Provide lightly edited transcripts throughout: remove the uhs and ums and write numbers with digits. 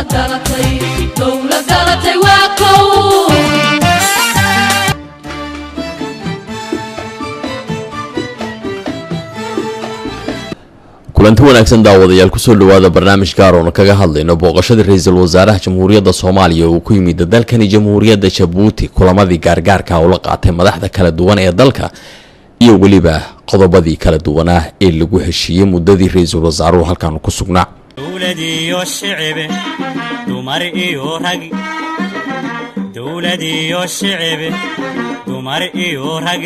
dhalatay waa kow kulanti wanaagsan daawadayaal kusoo dhawaada barnaamij gaar oo kaga hadlayno booqashada ra'iisul wasaaraha jamhuuriyadda Soomaaliya oo ku yimid dalkani jamhuuriyadda Djibouti kulamadii gaargaarka oo la qaatay madaxda kala duwan ee dalka iyo waliba qodobadii kala duwan ee lagu heshiiyay muddadii ra'iisul wasaaruhu halkan ku sugnaa dawladiyo shicib dumar iyo rag dawladiyo shicib dumar iyo rag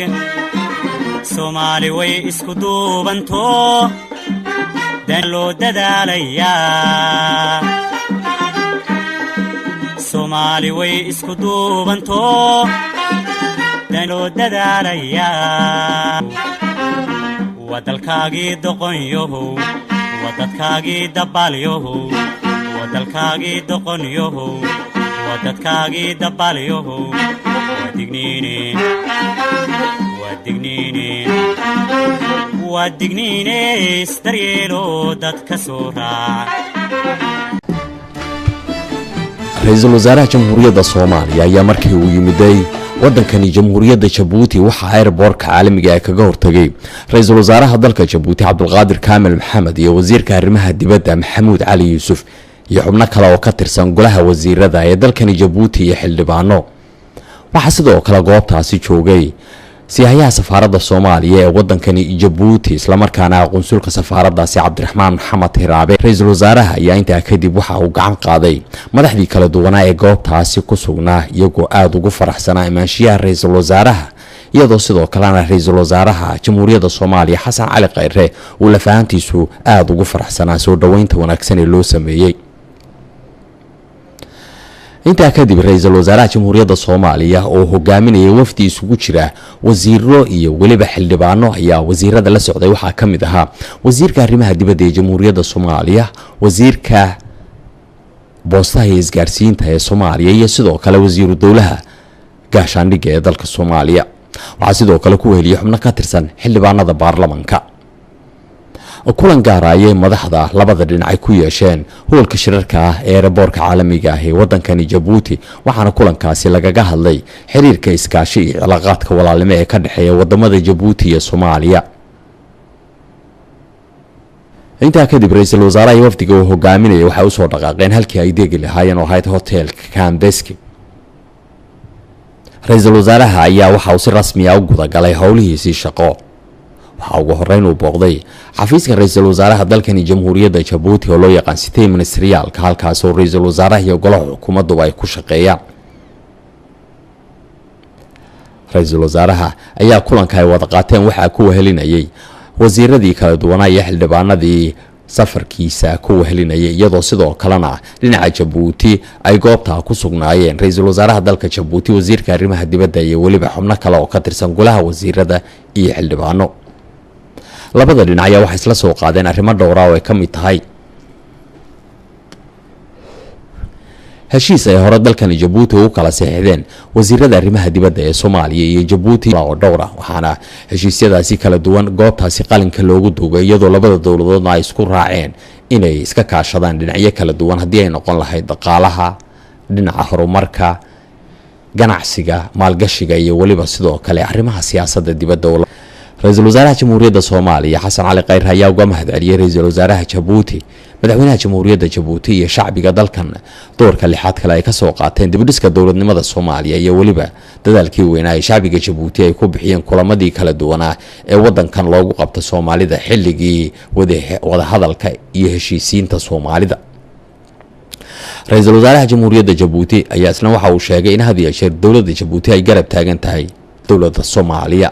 Soomaali way isku duubanto لو دداليا سومالي وي اسكو دوبنتو لو دداليا ودلكاغي دقنيو وددكاغي دباليو ودلكاغي دقنيو وددكاغي دباليو ودغنيني ودغنيني استريلو ددك سورا ra'iisul wasaaraha jamhuuriyadda Soomaaliya ayaa markii uu yimiday wadankani jamhuuriyadda Djibouti waxa airportka caalamiga ah kaga hortagay ra'iisul wasaaraha dalka Djibouti Cabdulqaadir Kaamil Maxamed iyo wasiirka arrimaha dibadda Maxamuud Cali Yuusuf iyo xubno kale oo ka tirsan golaha wasiirada ee dalkani Djibouti iyo xildhibaano waxa sidoo kale goobtaasi joogay سياحية سفارة الصومالية ودنكني Djibouti isla markaana qunsulka safaaradaasi Cabdiraxmaan Maxamed Hiraabe ra'iisul wasaaraha ayaa inta kadib waxa uu gacan qaaday madaxdii kala duwanaa ee goobtaasi ku sugnaa iyagoo aad ugu faraxsanaa imaanshiyaha ra'iisul wasaaraha iyadoo sidoo kalena ra'iisul wasaaraha jamhuuriyadda Soomaaliya Xasan Cali Khayre uu la fahantiisu aad ugu faraxsanaa soo dhaweynta wanaagsan ee loo sameeyay inta kadib ra'iisul wasaaraha jamhuuriyadda Soomaaliya oo hogaaminaya wafdi isugu jira wasiiro iyo waliba xildhibaano ayaa wasiirada la socday waxa kamid ahaa wasiirka arrimaha dibadda ee jamhuuriyadda Soomaaliya wasiirka boostaha iyo isgaarsiinta ee Soomaaliya iyo sidoo kale wasiiru dawlaha gaashaandhigga ee dalka Soomaaliya waxa sidoo kale ku heliyay xubno ka tirsan xildhibaanada baarlamaanka kulan gaar ah ay madaxda labada dhinac ku yeesheen hoolka shirarka ee airportka caalamiga ah ee wadankani Djibouti waxaana kulankaasi lagaga hadlay xiriirka iskaashi iyo cilaaqaadka walaalnimo ee ka dhaxeeya wadamada Djibouti iyo Soomaaliya inta kadib ra'iisul wasaaraha wafdiga oo hogaaminaya waxa uu soo dhaqaaqeen halkii ay deegi lahaayeen oo ahayd hotelka Cambeski ra'iisul wasaaraha ayaa waxa uu si rasmi ah u gudagalay howlihiisa shaqo waxa ugu horeyn uu booqday xafiiska ra'iisul wasaaraha dalkani jamhuuriyadda Djibouti oo loo yaqaan State Ministerial ka halkaas oo ra'iisul wasaaraha iyo golaha xukuumaddu ay ku shaqeeyaan ra'iisul wasaaraha ayaa kulanka ay wada qaateen waxa ku wehelinayay wasiiradii kala duwan iyo xildhibaanadii safarkiisa ku wehelinayay iyadoo sidoo kalena dhinaca Djibouti ay goobta ku sugnaayeen ra'iisul wasaaraha dalka Djibouti wasiirka arrimaha dibadda iyo waliba xubno kale oo ka tirsan golaha wasiirada iyo xildhibaano labada dhinac ayaa waxa isla soo qaadeen arrimo dhowr ah oo ay kamid tahay heshiis ay hore dalkani Djibouti u kala saxiixdeen wasiirada arrimaha dibadda ee Soomaaliya iyo Djibouti oo dhowr ah waxaana heshiisyadaasi kala duwan goobtaasi qalinka loogu duugay iyadoo labada dawladoodna ay isku raaceen inay iska kaashadaan dhinacyo kala duwan haddii ay noqon lahayd dhaqaalaha dhinaca horumarka ganacsiga maalgashiga iyo waliba sidoo kale arrimaha siyaasadda dibadda ra'iisul wasaaraha jamhuuriyadda Soomaaliya Xasan Cali Khayre ayaa uga mahadceliyay ra'iisul wasaaraha Djibouti madaxweynaha jamhuuriyadda Djibouti iyo shacbiga dalkan doorka lixaad kale ay ka soo qaateen dibadhiska dawladnimada Soomaaliya iyo waliba dadaalkii weynaa ee shacbiga Djibouti ay ku bixiyeen kulamadii kala duwan ee wadankan loogu qabto Soomaalida xilligii wada hadalka iyo heshiisiinta Soomaalida ra'iisul wasaaraha jamhuuriyadda Djibouti ayaa isna waxa uu sheegay in hadii ay dawladda Djibouti ay garab taagan tahay dawladda Soomaaliya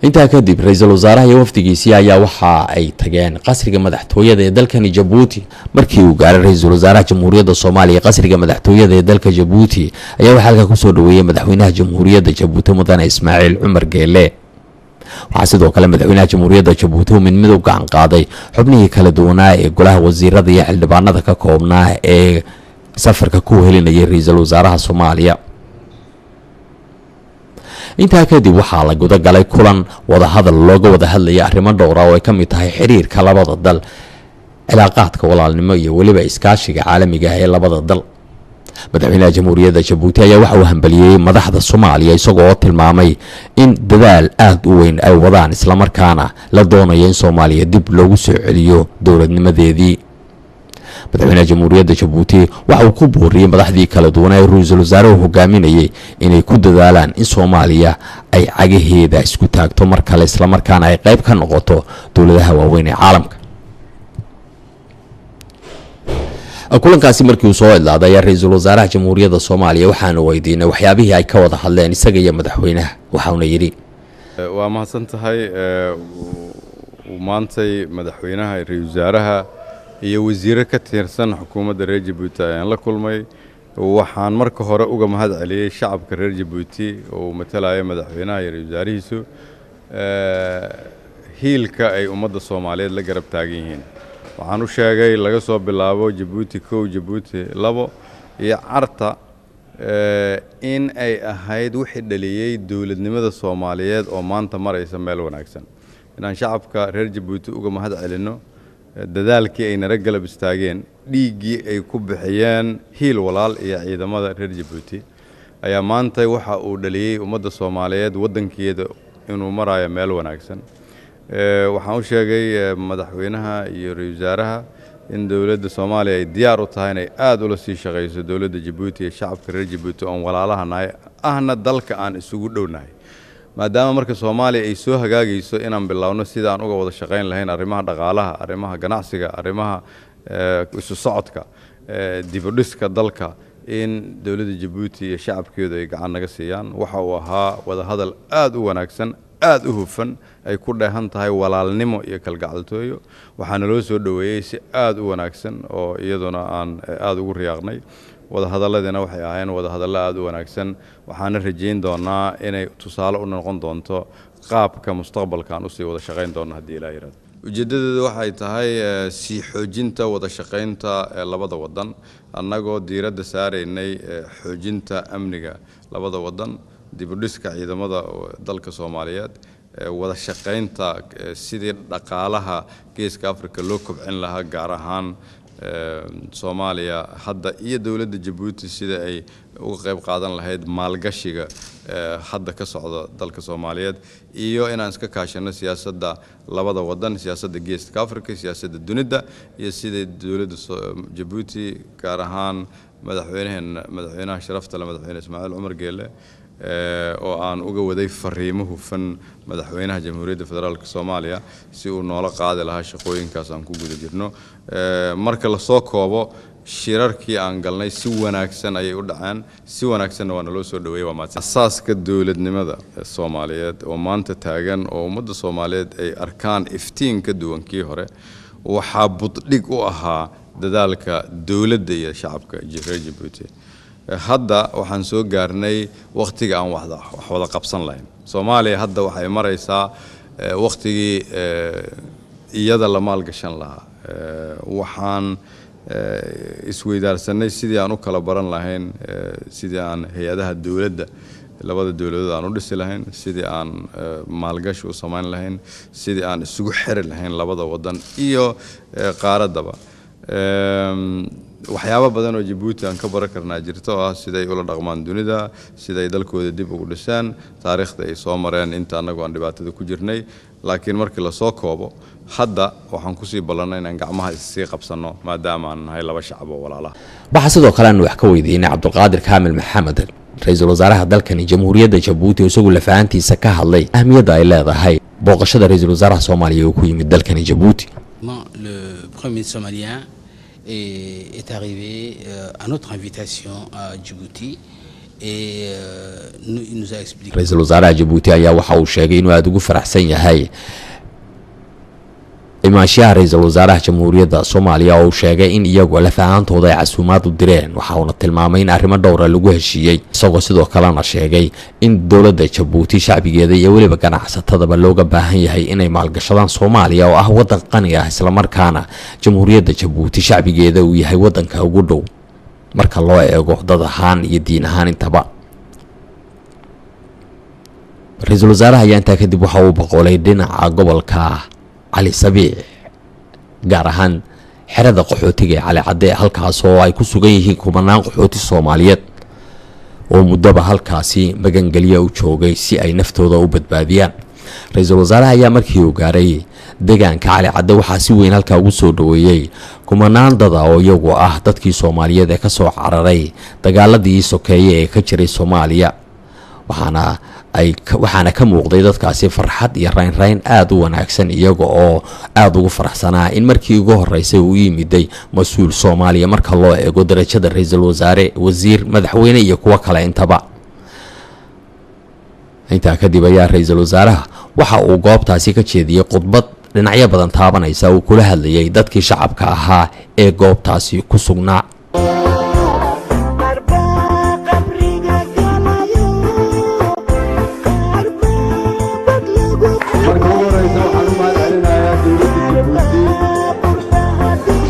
inta kadib ra'iisul wasaaraha iyo wafdigiisa ayaa waxa ay tageen qasriga madaxtooyada ee dalkani Djibouti markii uu gaaray ra'iisul wasaaraha jamhuuriyadda Soomaaliya qasriga madaxtooyada ee dalka Djibouti ayaa waxa halka ku soo dhaweeyay madaxweynaha jamhuuriyadda Djibouti mudane Ismaaciil Cumar Geele waxa sidoo kale madaxweynaha jamhuuriyadda Djibouti uu mid u gacan qaaday xubnihii kala duwanaa ee golaha wasiirada iyo xildhibaanada ka koobnaa ee safarka ku helinayay ra'iisul wasaaraha Soomaaliya inta kadib waxa la guda galay kulan wada hadal looga wada hadlayay arrimo dhowr ah oo ay kamid tahay xiriirka labada dal cilaaqaadka walaalnimo iyo weliba iskaashiga caalamiga ah ee labada dal. madaxweynaha jamhuuriyadda jabuuti ayaa waxa uu hambaliyey madaxda Soomaaliya isagoo tilmaamay in dadaal aad u weyn ay wadaan islamarkaana la doonayo in Soomaaliya dib loogu soo celiyo dowladnimadeedii. madaxweynaha jamhuuriyadda jabuuti waxa uu ku booriyey madaxdii kala duwan ee ra'iisul wasaaruhu hogaaminayay inay ku dadaalaan in Soomaaliya ay cagaheeda isku taagto mar kale islamarkaana ay qayb ka noqoto dowladaha waaweyn ee caalamka. kulankaasi markii uu soo idlaaday ayaa ra'iisul wasaaraha jamhuuriyadda Soomaaliya waxaanu weydiinay waxyaabihii ay ka wada hadleen isaga iyo madaxweynaha. waxaana yiri waa mahadsan tahay maantay madaxweynaha ra'iisul wasaaraha iyo wasiirro ka tirsan xukuumadda reer Jabuuti ayaan la kulmay. waxaan marka hore uga mahad celiyay shacabka reer Jabuuti oo matalaya madaxweynaha iyo ra'iisul wasaarihiisu hiilka ay ummadda Soomaaliyeed la garab taagan yihiin. waxaan u sheegay laga soo bilaabo Jabuuti 1 Jabuuti 2 iyo Carta in ay ahayd wixii dhaliyay dawladnimada Soomaaliyeed oo maanta maraysa meel wanaagsan. inaan shacabka reer Jabuuti uga mahad celino dadaalkii ay nala galab istaageen, dhiiggii ay ku bixiyeen hiil walaal iyo ciidamada reer Jabuuti ayaa maanta waxa uu dhaliyay ummadda Soomaaliyeed wadankeeda inuu marayo meel wanaagsan. waxaan u sheegay madaxweynaha iyo ra'iisul wasaaraha in dawladda Soomaaliya ay diyaar u tahay inay aad ula sii shaqeyso dawladda Jabuuti iyo shacabka reer Jabuuti oo walaalahanahay ahna dalka aan isugu dhownahay. maadaama marka Soomaaliya ay soo hagaagayso inaan bilowno sida aan uga wada shaqeyn lahayn arrimaha dhaqaalaha, arrimaha ganacsiga, arrimaha isu socodka, dib u dhiska dalka, in dawladda Jabuuti iyo shacabkeedu ay gacan naga siiyaan. waxa uu ahaa wada hadal aad u wanaagsan, aad u hufan, ay ku dheehan tahay walaalnimo iyo kalgacaltooyo. waxaana loo soo dhaweeyay si aad u wanaagsan oo iyaduna aan aad ugu riyaaqnay. wada hadalladina waxay ahaayeen wada hadallo aad u wanaagsan. waxaana rajayn doonaa inay tusaale u noqon doonto qaabka mustaqbalka aan usii wada shaqeyn doono haddii Ilaahay yiraahdo. ujeedadeedu waxay tahay sii xoojinta wada shaqeynta labada wadan, annagoo diiradda saaraynay xoojinta amniga labada wadan, dib u dhiska ciidamada dalka Soomaaliyeed, wada shaqeynta sidii dhaqaalaha geeska Afrika loo kobcin lahaa, gaar ahaan Soomaaliya hadda iyo dawladda Jabuuti sida ay uga qayb qaadan lahayd maalgashiga hadda ka socda dalka Soomaaliyeed, iyo inaan iska kaashano siyaasadda labada wadan, siyaasadda geeska Afrika, siyaasadda dunida, iyo sida dawladda Jabuuti gaar ahaan madaxweynaha sharafta leh madaxweyne Ismaaciil Cumar Geelle oo aan uga waday fariimo hufan madaxweynaha Jamhuuriyadda Federaalka Soomaaliya si uu noola qaadi lahaa shaqooyinkaas aan ku guda jirno. marka la soo koobo shirarkii aan galnay si wanaagsan ayay u dhaceen, si wanaagsanna waa naloo soo dhaweeyay. waa mahadsan. asaaska dawladnimada Soomaaliyeed oo maanta taagan oo ummadda Soomaaliyeed ay arkaan iftiin ka duwan kii hore, waxaa buddhig u ahaa dadaalka dawladda iyo shacabka reer Jabuuti. hadda waxaan soo gaarnay waqtiga aan wax wada qabsan lahayn. Soomaaliya hadda waxay maraysaa waqtigii iyada la maalgashan lahaa. waxaan isweydaarsanay sidii aan u kala baran lahayn, sidii aan hay'adaha dawladda labada dawladood aan u dhisi lahayn, sidii aan maalgashi u samayn lahayn, sidii aan isugu xiri lahayn labada wadan iyo qaaradaba. waxyaabo badan oo Jabuuti aan ka baran karnaa jirto oo ah siday ula dhaqmaan dunida, siday dalkooda dib ugu dhisaan, taariikhda ay soo mareen inta anagu aan dhibaatada ku jirnay. laakiin markii la soo koobo hadda waxaan ku sii ballanay inaan gacmaha isii qabsano maadaama aan nahay laba shacab oo walaalaha. waxaa sidoo kale aan wax ka weydiinay Cabdulqaadir Kaamil Maxamed, ra'iisul wasaaraha dalkani Jamhuuriyadda Jabuuti, oo isagu lafahantiisa ka hadlay ahmiyadda ay leedahay booqashada ra'iisul wasaaraha Soomaaliya oo ku yimid dalkani Jabuuti. Le premier ministre somalien est arrivé à notre invitation à Djibouti et il nous a expliqué. ra'iisul wasaaraha Jabuuti ayaa waxa uu sheegay inuu aad ugu faraxsan yahay imaanshaha ra'iisul wasaaraha Jamhuuriyadda Soomaaliya oo uu sheegay in iyagu lafahaantooda ay casuumaad u direen. waxa uu tilmaamay in arrimo dhowr ah lagu heshiiyey, isagoo sidoo kalena sheegay in dawladda Jabuuti shacbigeeda iyo weliba ganacsatadaba looga baahan yahay inay maalgashadaan Soomaaliya oo ah wadan qani ah, isla markaana Jamhuuriyadda Jabuuti shacbigeeda uu yahay wadanka ugu dhow marka loo eego dad ahaan iyo diin ahaan intaba. ra'iisul wasaaraha ayaa intaa kadib waxa uu boqolay dhinaca gobolka Cali Sabiix, gaar ahaan xerada qaxootiga ee Cali Cadde halkaas oo ay ku sugan yihiin kumanaan qaxooti Soomaaliyeed oo muddaba halkaasi magangeliya u joogay si ay naftooda u badbaadiyaan. Ra'iisul Wasaaraha ayaa markii uu gaaray deegaanka Cali Cadde waxaa si weyn halka ugu soo dhaweeyay kumanaan dad oo iyagu ah dadkii Soomaaliyeed ee ka soo cararay dagaaladii sokeeye ee ka jiray Soomaaliya, waxaana ka muuqday dadkaasi farxad iyo rayn aad u wanaagsan iyaga oo aad ugu faraxsanaa in markii ugu horeysay uu yimiday mas'uul Soomaaliya marka loo eego darajada ra'iisul wasaare, wasiir, madaxweyne iyo kuwa kale intaba. intaa kadib ayaa ra'iisul wasaaraha waxa uu goobtaasi ka jeediyay khudbad dhinacyo badan taabanaysa uu kula hadlayay dadkii shacabka ahaa ee goobtaasi ku sugnaa.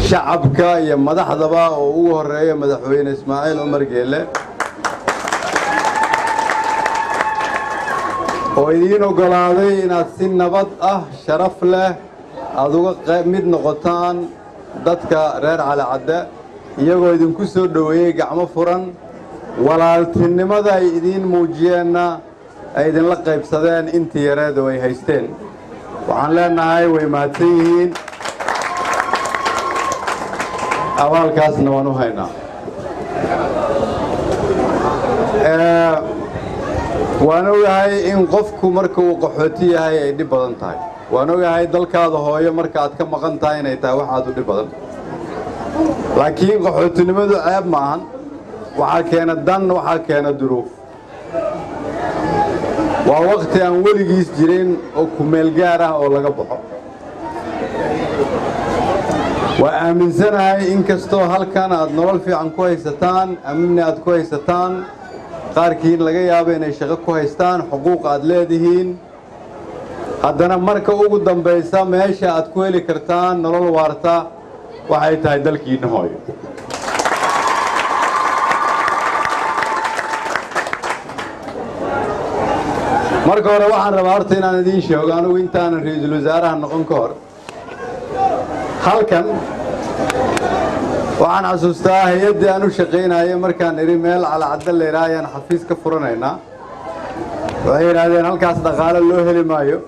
shacabka iyo madaxdaba oo ugu horeeya madaxweyne Ismaaciil Umar Geelle oo idiin ogolaaday inaad si nabad ah sharaf leh aad uga mid noqotaan dadka reer Cali Cadde iyagoo idinku soo dhaweeyay gacmo furan, walaaltinimada ay idiin muujiyeenna ay idinla qaybsadeen intii yareed oo ay haysteen. waxaan leenahay way mahadsan yihiin, abaalkaasna waan u haynaa. waan ogahay in qofku marka uu qaxooti yahay ay dhib badan tahay. waan ogahay dalkaada hooyo marka aad ka maqan tahay inay tahay wax aad u dhib badan, laakiin qaxootinimadu ceeb ma ahan. waxaa keena dan, waxaa keena duruuf. waa waqti aan weligiis jirin oo ku meel gaar ah oo laga baxo. waa aaminsanahay in kastoo halkan aad nolol fiican ku haysataan, amni aad ku haysataan, qaarkiin laga yaabo inay shaqo ku haystaan, xuquuq aad leedihiin, haddana marka ugu dambaysa meesha aad ku heli kartaan nolol waarta waxay tahay dalkiinna hooyo. marka hore waxaan rabaa horta inaan idiin sheego, anigu intaanan ra'iisul wasaaraha noqon ka hor halkan waxaan xasuustaa hay-addii aan u shaqaynayay markaan idhi meel Cali Cadde la yidhaha ayaan xafiis ka furanaynaa. waxay yidhaahdeen halkaas dhaqaale loo heli maayo,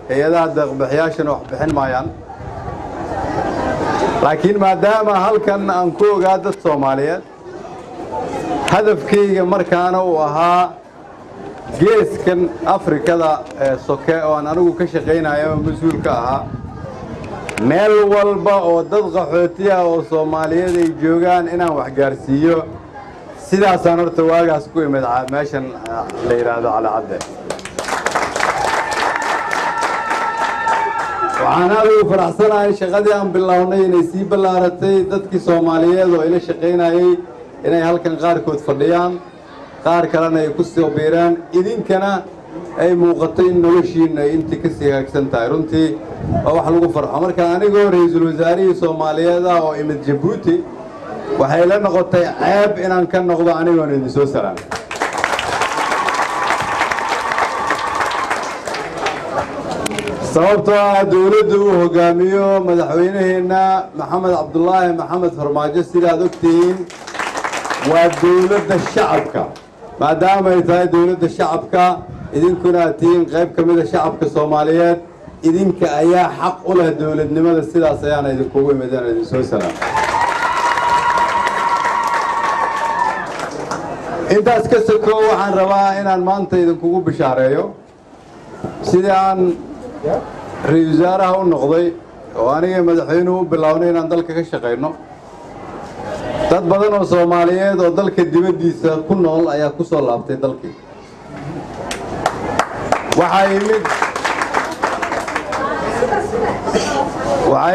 hay-adaha deeqbixiyaashana wax bixin maayaan. laakiin maadaama halkan aan ku ogaa dad Soomaaliyeed, hadafkayga markaana uu ahaa geeskan Afrikada ee soke oo aan anigu ka shaqaynayo mas'uul ka ahaa, meel walba oo dad qaxooti ah oo Soomaaliyeed ay joogaan inaan wax gaarsiiyo. sidaasaan horta waagaas ku imid meeshan la yiraahdo Cali Cadde. waxaan aad ugu faraxsanahay shaqadii aan bilownay inay sii ballaaratay. dadkii Soomaaliyeed oo ila shaqaynayay inay halkan qaarkood fadhiyaan, qaar kalena ay ku soo biiraan, idinkana ay muuqato in noloshiina ay intii ka sii hagaagsan tahay. runtii waa wax lagu farxo. marka anigoo ra'iisul wasaarihii Soomaaliyeed oo imid Jabuuti, waxay la noqotay ceeb inaan ka noqdo anigoon idin soo salaamay. sababtoo ah dowladda uu hogaamiyo madaxweynaheena Maxamed Cabdullaahi Maxamed Farmaajo, sidaad ogtihiin waa dowladda shacabka. maadaama ay tahay dowladda shacabka, idinkuna aad tihiin qayb ka mid a shacabka Soomaaliyeed, idinka ayaa xaq u leh dowladnimada. sidaas ayaana idinkugu imid inaan idin soo salaamo. intaas ka sokow waxaan rabaa inaan maanta idinkugu bishaareeyo sidii aan ra'iisul wasaaraha u noqday oo aniga madaxweynuhu u bilownay inaan dalka ka shaqayno. dad badan oo Soomaaliyeed oo dalka dibaddiisa ku nool ayaa ku soo laabtay dalkii. waxaa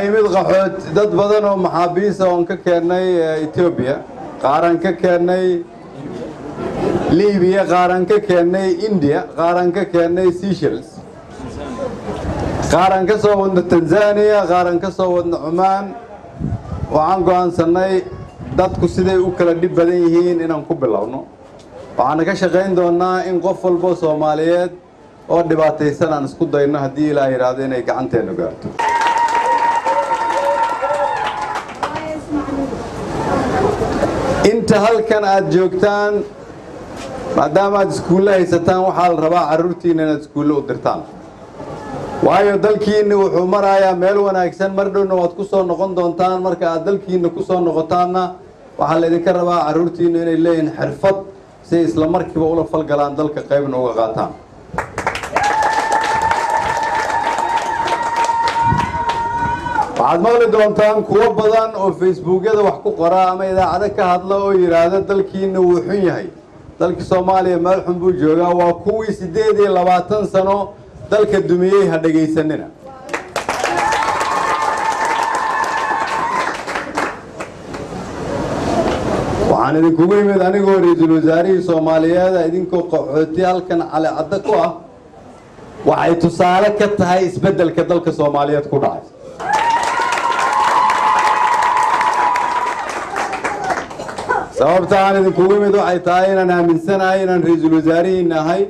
yimid qaxoot dad badan oo maxaabiis ah oon ka keennay Ethiopia, qaaran ka keennay Liibiya, qaaran ka keennay India, qaaran ka keennay Seychelles, qaaran ka soo wadna Tanzania, qaaran ka soo wadna Oman. waxaan go'aansanay dadku siday u kala dhib badan yihiin inaan ku bilowno. waxaan ka shaqayn doonaa in qof walba Soomaaliyeed oo dhibaataysan aan isku dayno haddii Ilaahay yiraahdo inay gacanteena gaarto. inta halkan aad joogtaan maadaama aad iskuulle haysataan waxaa la rabaa carruurtiina inaad iskuulle u dirtaan waayo dalkiina wuxuu marayaa meel wanaagsan mar dhowna waad ku soo noqon doontaan marka aad dalkiina ku soo noqotaanna waxaa la idinka rabaa carruurtiina inay leeyihiin xirfad si isla markiiba ula falgalaan dalka qaybna uga qaataan waxaad maqli doontaan kuwo badan oo facebookyada wax ku qora ama idaacado ka hadla oo yidhaahda dalkiina wuu xun yahay dalka Soomaaliya meel xun buu joogaa waa kuwii 28 sano dalka dumiyay ha dhageysanina waxaan idinkugu yimid anigoo ra'iisul wasaarihii Soomaaliyeed idinkoo qaxooti halkan cali cadda ku ah waxay tusaale ka tahay isbeddelka dalka Soomaaliyeed ku dhacay sababta aan idinkugu yimid waxay tahay inaan aaminsanahay inaan ra'iisul wasaarihiin nahay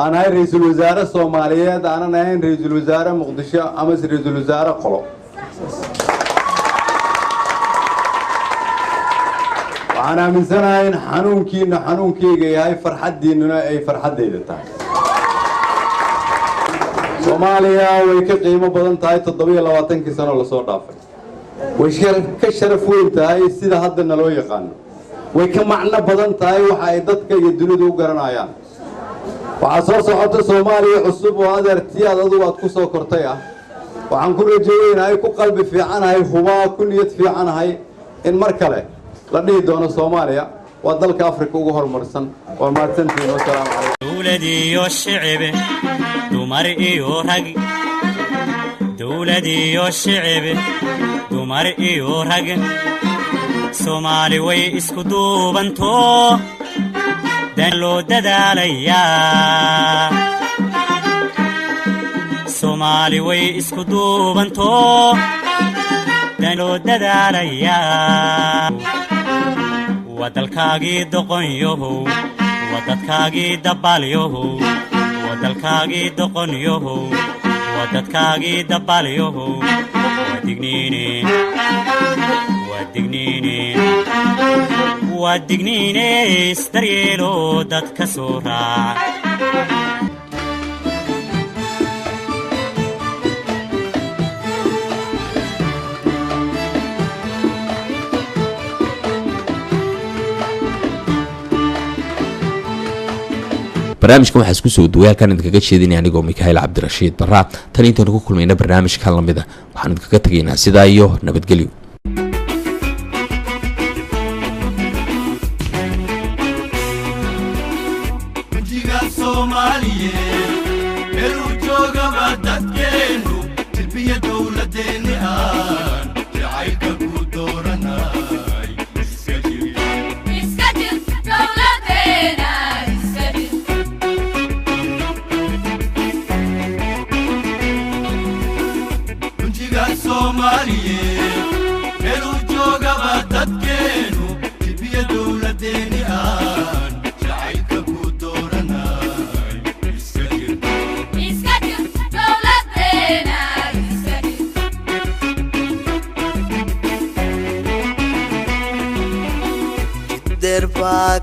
aan ahay ra'iisul wasaare Soomaaliyeed aanan ahayn ra'iisul wasaare Muqdisho ama ra'iisul wasaare qolo waxaan aaminsanahay in xanuunkiina xanuunkeyga yahay farxaddiinuna ay farxaddayda tahay Soomaaliya way ka qiimo badan tahay 27 sano la soo dhaafay way ka sharaf weyn tahay sida hadda naloo yaqaan way ka macno badan tahay waxa ay dadka iyo dunida u garanayaan waxa soo socota Soomaaliya cusub oo adeertii adigu aad ku soo kortay ah waxaan ku rajaynahay ku qalbi fiicanahay hubaa ku niyad fiicanahay in mar kale la dhihi doono Soomaaliya waa dalka Afrika ugu horumarsan waa mahadsantiin wasalaam calaykum dawladii iyo shicib dumar iyo rag dawladii iyo shicib dumar iyo rag Soomaali way isku duubanto dan loo dadaalayaa Soomaali way isku duubanto dan loo dadaalayaa wadalkaagii doqonyohow wadadkaagii dabaalyohow wadalkaagii doqonyohow wadadkaagii dabaalyohow wadigniine isdaryeelo dadka soo raac barnaamijkan waxaa isku soo duway halkan idinkaga jeedinaya anigoo Mikael Cabdirashiid Barra tan intaan ku kulmayna barnaamijkan lamida waxaan idinkaga tagaynaa sidaa iyo nabadgelyo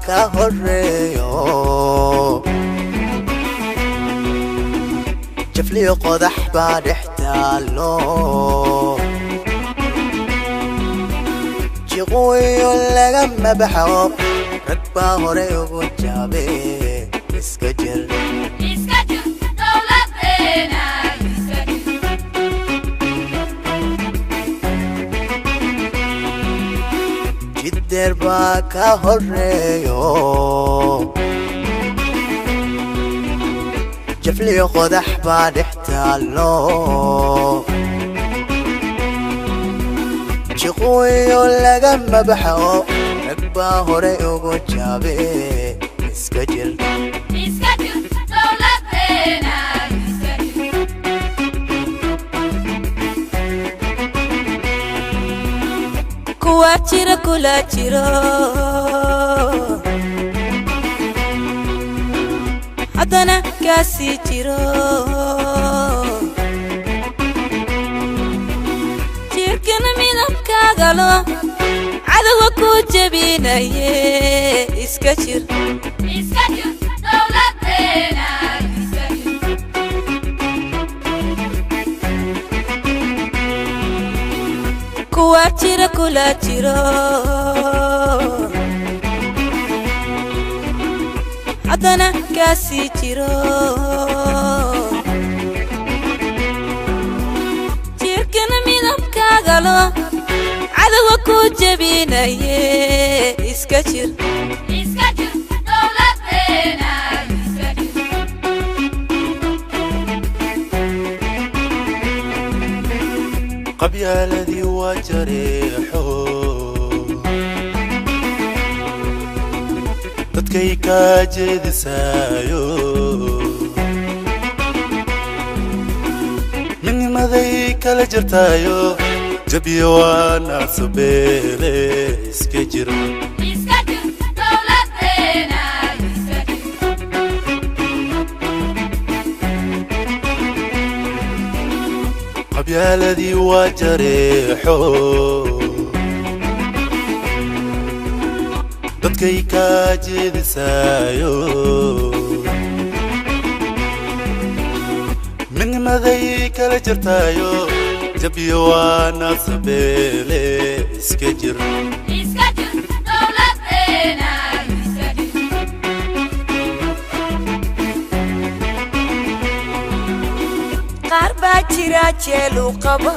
ka horeeyo jafliyo qodax baa dhextaalo jiqooyo lagama baxo rag baa hore ugu jaabe iska jir dawladeena iska jir jiddeer baa ka horeeyo jafliyo qodax baa dhextaalo jiqooyo lagama baxo rag baa hore ugu jaabe iska jir dawladeena iska jir kuwa jira kula jiro haddana kaasii jiro jirkana midabkaaga lo عدو كوجبينا إسكتر دولتنا كواتيرا كولاتيرا عدنا كاسيتيرا تيركنا ميدب كاغلو عدو كوجبينا إسكتر دولتنا qabyaaladii waa jareexo dadkay ka jeedisaayo midnimaday kala jirtaayo jabiyo waa nacsabeele iska jir دولتنا qabyaaladii waa jareexo dadkay ka jeedisaayo midnimaday kala jirtaayo jabiyo waa nacsabeele iska jir دولتنا قربا جرا جلو قبا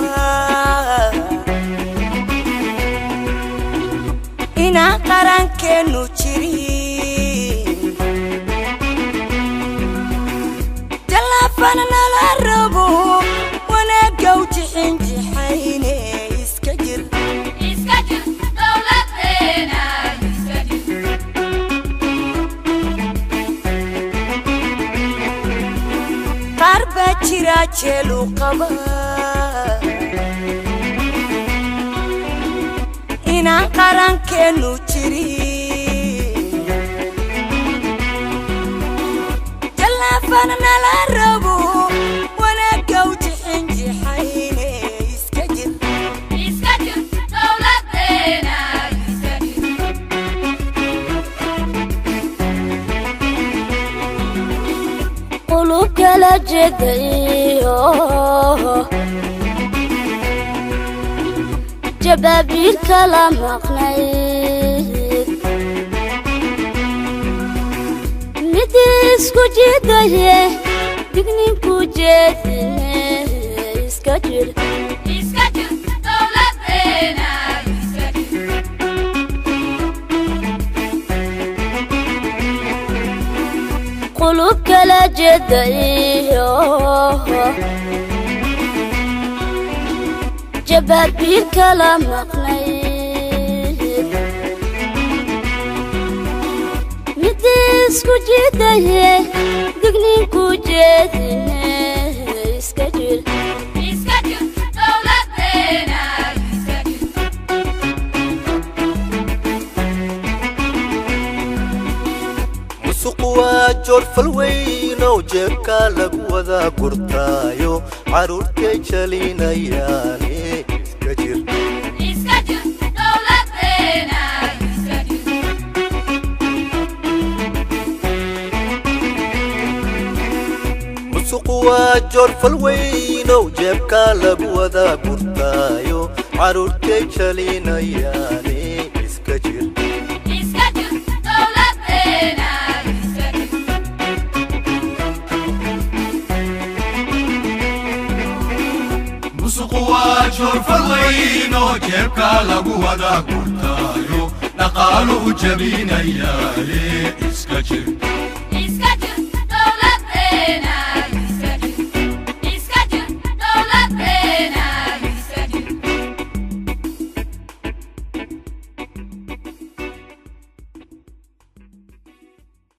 إنا قران كنو جري جلافنا للربو وانا قوتي حنجي حيني اسكجر دولتنا قربا جرا جلو قبا إنا قران كنو جري جلافنا للربو وانا قوتي حنجي حيني اسكجر دولتنا قلوب كلا جديو جبابير كلا مقنعيد مديسكو جديه دقنينكو جديه اسكجر دولتنا قلوب كلا جديو جبابير كلا مقنعيد مديسكو جديه دقنينكو جديه اسكجر دولتنا musuq waa joor falweyn oo jeebka lagu wada gurtaayo caruurtay jalinayaane iska jir دولتنا musuq waa joor falweyn oo jeebka lagu wada gurtaayo caruurtay jalinayaane iska jir دولتنا musuq waa joor falweyn oo jeebka lagu wada gurtaayo dhaqaaluhu jabinayaale iska jir